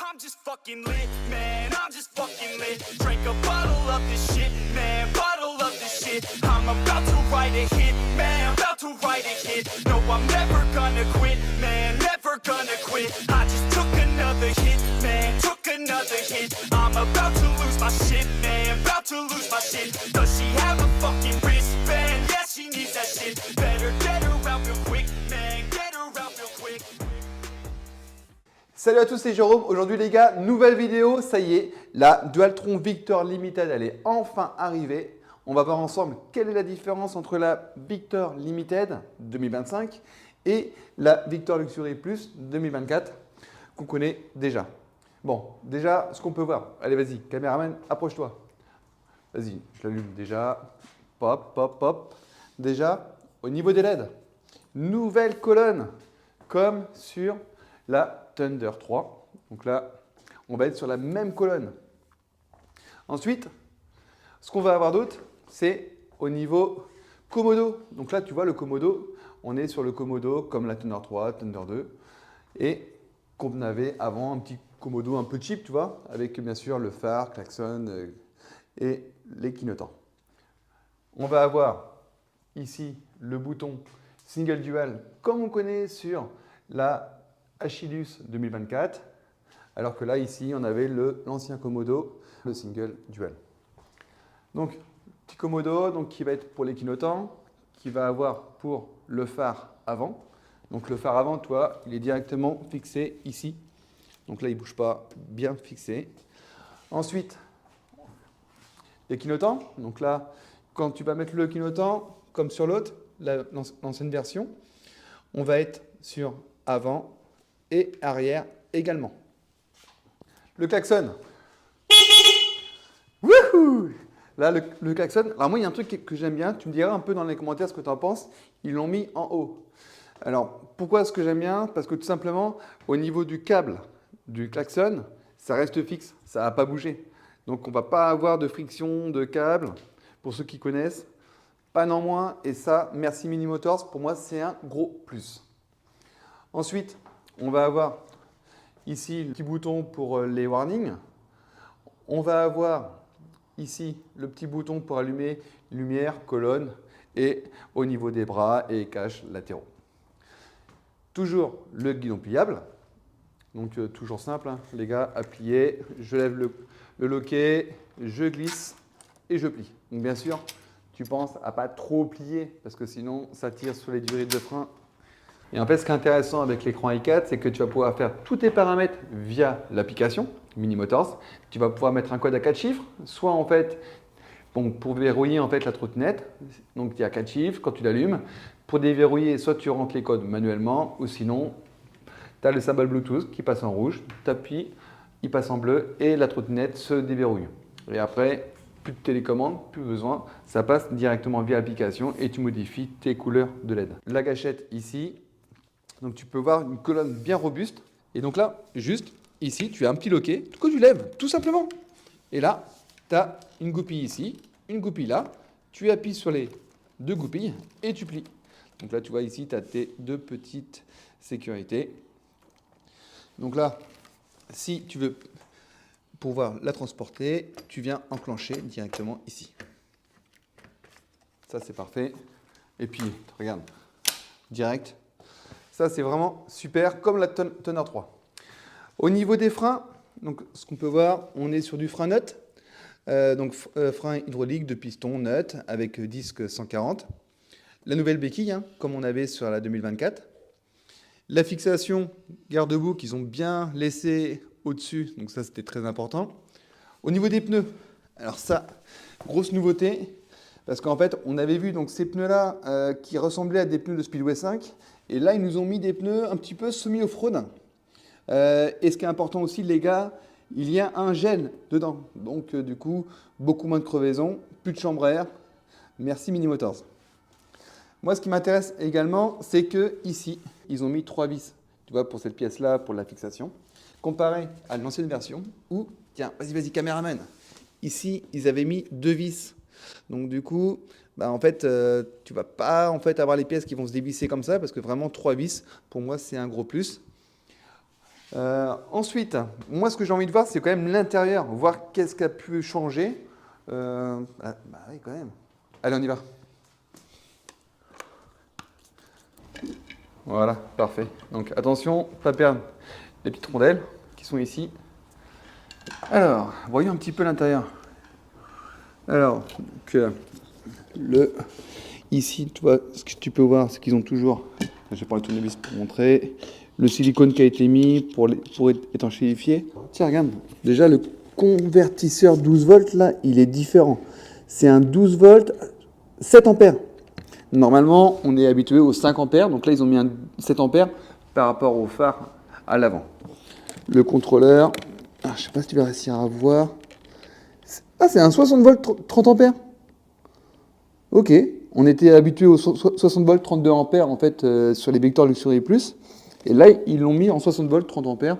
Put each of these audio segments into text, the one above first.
I'm just fucking lit, man, I'm just fucking lit. Drink a bottle of this shit, man, bottle of this shit. I'm about to write a hit, man, about to write a hit. No, I'm never gonna quit, man, never gonna quit. I just took another hit, man, took another hit. I'm about to lose my shit, man, about to lose my shit. Does she have a fucking wristband? Yeah, she needs that shit. Better get her out real quick, man, get her out real quick. Salut à tous, c'est Jérôme. Aujourd'hui les gars, nouvelle vidéo, ça y est, la Dualtron Victor Limited, elle est enfin arrivée. On va voir ensemble quelle est la différence entre la Victor Limited 2025 et la Victor Luxury Plus 2024 qu'on connaît déjà. Bon, déjà, ce qu'on peut voir, allez vas-y, caméraman, approche-toi. Vas-y, je l'allume déjà, pop, pop, pop. Déjà, au niveau des LED, nouvelle colonne comme sur la Thunder 3. Donc là, on va être sur la même colonne. Ensuite, ce qu'on va avoir d'autre, c'est au niveau Komodo. Donc là, tu vois le Komodo, on est sur le Komodo comme la Thunder 3, Thunder 2 et qu'on avait avant un petit Komodo un peu cheap, tu vois, avec bien sûr le phare, klaxon et les clignotants. On va avoir ici le bouton Single Dual comme on connaît sur la Achillus 2024, alors que là, ici, on avait l'ancien Komodo, le Single Dual. Donc, petit Komodo donc, qui va être pour les clignotants, qui va avoir pour le phare avant. Donc, le phare avant, toi, il est directement fixé ici. Donc là, il ne bouge pas, bien fixé. Ensuite, les clignotants. Donc là, quand tu vas mettre le clignotant, comme sur l'autre, l'ancienne version, on va être sur avant et arrière également. Le klaxon. Wouhou! Là, le klaxon. Alors moi, il y a un truc que j'aime bien. Tu me diras un peu dans les commentaires ce que tu en penses. Ils l'ont mis en haut. Alors, pourquoi est-ce que j'aime bien? Parce que tout simplement, au niveau du câble du klaxon, ça reste fixe. Ça ne va pas bouger. Donc, on ne va pas avoir de friction de câble. Pour ceux qui connaissent, pas non moins. Et ça, merci Mini Motors. Pour moi, c'est un gros plus. Ensuite, on va avoir ici le petit bouton pour les warnings. On va avoir ici le petit bouton pour allumer lumière, colonne et au niveau des bras et caches latéraux. Toujours le guidon pliable. Donc toujours simple, hein, les gars, à plier. Je lève le loquet, je glisse et je plie. Donc bien sûr, tu penses à pas trop plier parce que sinon ça tire sur les durées de frein. Et en fait, ce qui est intéressant avec l'écran i4, c'est que tu vas pouvoir faire tous tes paramètres via l'application Mini Motors. Tu vas pouvoir mettre un code à 4 chiffres, soit en fait pour verrouiller en fait la trottinette. Donc il y a 4 chiffres quand tu l'allumes. Pour déverrouiller, soit tu rentres les codes manuellement, ou sinon tu as le symbole Bluetooth qui passe en rouge, tu appuies, il passe en bleu et la trottinette se déverrouille. Et après, plus de télécommande, plus besoin, ça passe directement via l'application et tu modifies tes couleurs de LED. La gâchette ici. Donc tu peux voir une colonne bien robuste. Et donc là, juste ici, tu as un petit loquet que tu lèves, tout simplement. Et là, tu as une goupille ici, une goupille là. Tu appuies sur les deux goupilles et tu plies. Donc là, tu vois ici, tu as tes deux petites sécurités. Donc là, si tu veux pouvoir la transporter, tu viens enclencher directement ici. Ça, c'est parfait. Et puis, regarde, direct. Ça, c'est vraiment super, comme la Thunder 3. Au niveau des freins, donc, ce qu'on peut voir, on est sur du frein nut. Frein hydraulique de piston nut avec disque 140. La nouvelle béquille, hein, comme on avait sur la 2024. La fixation garde-boue qu'ils ont bien laissé au-dessus. Donc ça, c'était très important. Au niveau des pneus, alors ça, grosse nouveauté. Parce qu'en fait, on avait vu donc, ces pneus-là qui ressemblaient à des pneus de Speedway 5. Et là, ils nous ont mis des pneus un petit peu semi-off-road. Et ce qui est important aussi, les gars, il y a un gel dedans. Donc, du coup, beaucoup moins de crevaisons, plus de chambre à air. Merci Mini Motors. Moi, ce qui m'intéresse également, c'est que ici, ils ont mis 3 vis. Tu vois, pour cette pièce-là, pour la fixation. Comparé à l'ancienne version où, tiens, vas-y, caméraman. Ici, ils avaient mis 2 vis. Donc, du coup, bah, en fait, tu ne vas pas avoir les pièces qui vont se dévisser comme ça parce que vraiment 3 vis, pour moi, c'est un gros plus. Ensuite, moi, ce que j'ai envie de voir, c'est quand même l'intérieur, voir qu'est-ce qui a pu changer. Bah oui, quand même. Allez, on y va. Voilà, parfait. Donc attention, pas perdre les petites rondelles qui sont ici. Alors, voyons un petit peu l'intérieur. Alors, ici, tu vois, ce que tu peux voir, c'est qu'ils ont toujours, je vais prendre le tournevis pour montrer, le silicone qui a été mis pour étanchéifier. Tiens, regarde, déjà le convertisseur 12 volts, là, il est différent. C'est un 12 volts 7 ampères. Normalement, on est habitué aux 5 ampères, donc là, ils ont mis un 7 ampères par rapport au phare à l'avant. Le contrôleur, je ne sais pas si tu vas réussir à voir. Ah, c'est un 60 volts 30 ampères. Ok, on était habitué aux 60 volts 32 ampères en fait sur les Victor Luxury Plus. Et là, ils l'ont mis en 60 volts 30 ampères.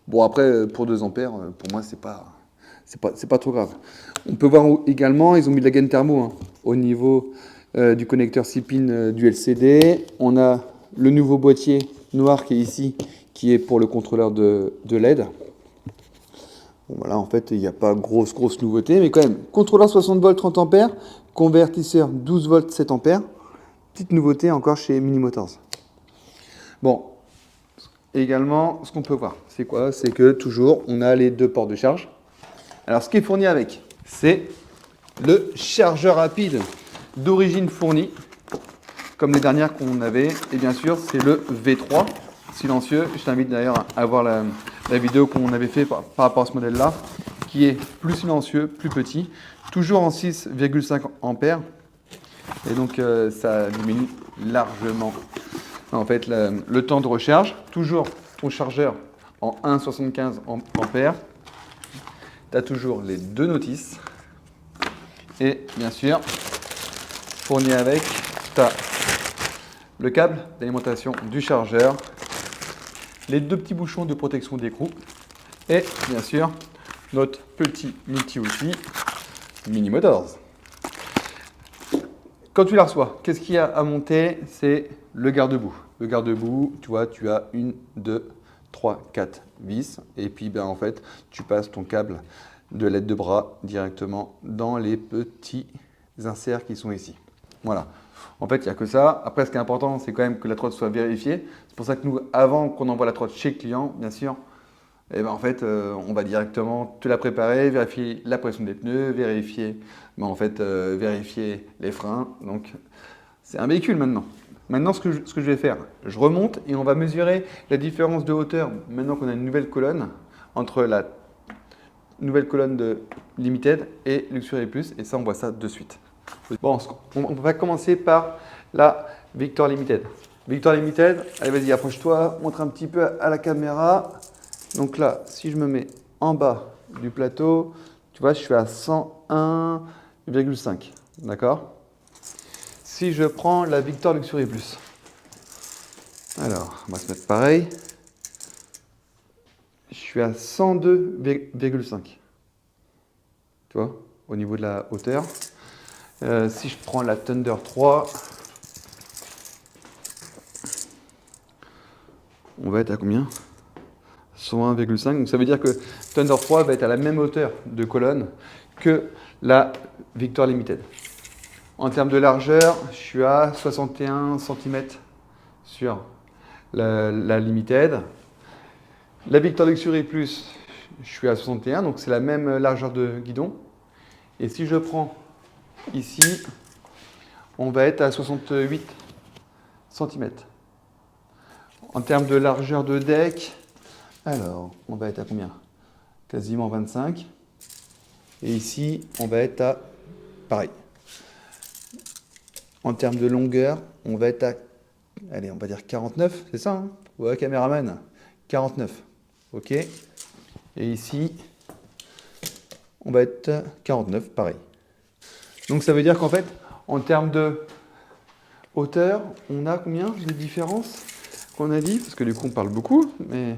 Bon, après, pour 2 ampères, pour moi, c'est pas trop grave. On peut voir également, ils ont mis de la gaine thermo hein, au niveau du connecteur 6 pins du LCD. On a le nouveau boîtier noir qui est ici, qui est pour le contrôleur de LED. Bon, voilà, en fait, il n'y a pas grosse nouveauté, mais quand même, contrôleur 60 volts 30 ampères, convertisseur 12 volts 7 ampères. Petite nouveauté encore chez Mini Motors. Bon, également, ce qu'on peut voir, c'est quoi? C'est que toujours, on a les 2 ports de charge. Alors, ce qui est fourni avec, c'est le chargeur rapide d'origine fournie, comme les dernières qu'on avait. Et bien sûr, c'est le V3 silencieux. Je t'invite d'ailleurs à voir la vidéo qu'on avait fait par rapport à ce modèle-là, qui est plus silencieux, plus petit, toujours en 6,5 ampères. Et donc, ça diminue largement en fait le temps de recharge. Toujours ton chargeur en 1,75 ampères. Tu as toujours les 2 notices. Et bien sûr, fourni avec, tu as le câble d'alimentation du chargeur, les 2 petits bouchons de protection d'écrou et bien sûr notre petit multi-outil Mini Motors. Quand tu la reçois, qu'est-ce qu'il y a à monter? C'est le garde-boue. Le garde-boue, tu vois, tu as 1, 2, 3, 4 vis et puis en fait, tu passes ton câble de l'aide de bras directement dans les petits inserts qui sont ici. Voilà. En fait, il n'y a que ça. Après, ce qui est important, c'est quand même que la trotte soit vérifiée. C'est pour ça que nous, avant qu'on envoie la trotte chez le client, bien sûr, en fait, on va directement te la préparer, vérifier la pression des pneus, vérifier les freins. Donc, c'est un véhicule maintenant. Maintenant, ce que je vais faire, je remonte et on va mesurer la différence de hauteur. Maintenant qu'on a une nouvelle colonne entre la nouvelle colonne de Limited et Luxury Plus. Et ça, on voit ça de suite. Bon, on va commencer par la Victor Limited. Victor Limited, allez vas-y, approche-toi, montre un petit peu à la caméra. Donc là, si je me mets en bas du plateau, tu vois, je suis à 101,5. D'accord? Si je prends la Victor Luxury Plus, alors, on va se mettre pareil. Je suis à 102,5. Tu vois, au niveau de la hauteur. Si je prends la Thunder 3, on va être à combien? 101,5. Donc ça veut dire que Thunder 3 va être à la même hauteur de colonne que la Victor Limited. En termes de largeur, je suis à 61 cm sur la Limited. La Victor Luxury Plus, je suis à 61, donc c'est la même largeur de guidon. Et si je prends ici, on va être à 68 cm. En termes de largeur de deck, alors, on va être à combien? Quasiment 25. Et ici, on va être à pareil. En termes de longueur, on va être à, allez, on va dire 49, c'est ça hein? Ouais, caméraman, 49. Ok. Et ici, on va être à 49, pareil. Donc ça veut dire qu'en fait, en termes de hauteur, on a combien de différence qu'on a dit? Parce que du coup, on parle beaucoup, mais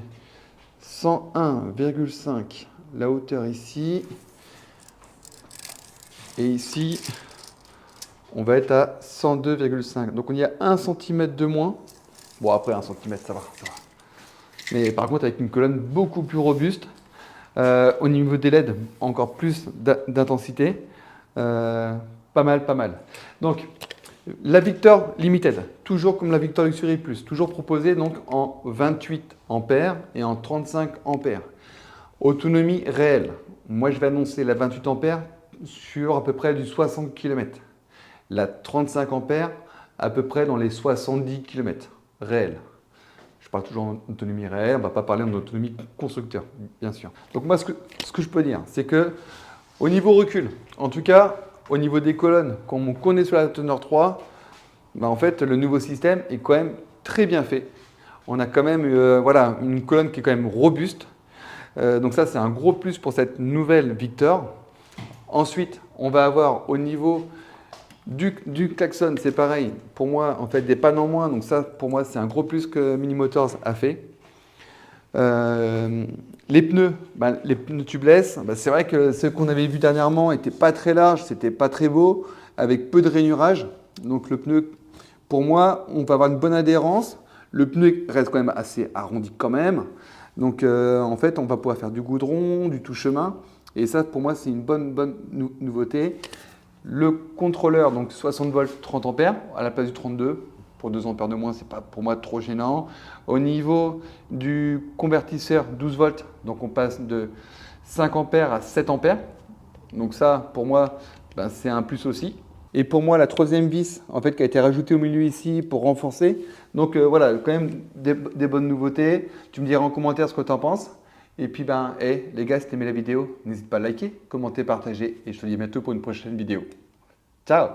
101,5 la hauteur ici. Et ici, on va être à 102,5. Donc on y a 1 cm de moins. Bon, après 1 cm, ça va. mais par contre avec une colonne beaucoup plus robuste. Au niveau des LED, encore plus d'intensité. Pas mal, pas mal. Donc, la Victor Limited, toujours comme la Victor Luxury Plus, toujours proposée donc en 28 ampères et en 35 ampères. Autonomie réelle. Moi, je vais annoncer la 28 ampères sur à peu près du 60 km. La 35 ampères à peu près dans les 70 km réels. Je parle toujours en autonomie réelle, on ne va pas parler en autonomie constructeur, bien sûr. Donc moi, ce que je peux dire, c'est que au niveau recul, en tout cas, au niveau des colonnes, comme on connaît sur la Thunder 3, ben en fait, le nouveau système est quand même très bien fait. On a quand même voilà, une colonne qui est quand même robuste. Donc ça, c'est un gros plus pour cette nouvelle Victor. Ensuite, on va avoir au niveau du klaxon, c'est pareil. Pour moi, en fait, des pannes en moins. Donc ça, pour moi, c'est un gros plus que Mini Motors a fait. Les pneus tubeless, c'est vrai que ceux qu'on avait vus dernièrement n'étaient pas très larges, c'était pas très beau, avec peu de rainurage. Donc le pneu, pour moi, on va avoir une bonne adhérence. Le pneu reste quand même assez arrondi quand même. Donc en fait, on va pouvoir faire du goudron, du tout-chemin. Et ça, pour moi, c'est une bonne nouveauté. Le contrôleur, donc 60 volts, 30 ampères à la place du 32. Pour 2 ampères de moins, c'est pas pour moi trop gênant. Au niveau du convertisseur 12 volts, donc on passe de 5 ampères à 7 ampères. Donc ça, pour moi, c'est un plus aussi. Et pour moi, la troisième vis, en fait, qui a été rajoutée au milieu ici pour renforcer. Donc voilà, quand même des bonnes nouveautés. Tu me diras en commentaire ce que tu en penses. Et puis, les gars, si tu aimé la vidéo, n'hésite pas à liker, commenter, partager. Et je te dis à bientôt pour une prochaine vidéo. Ciao!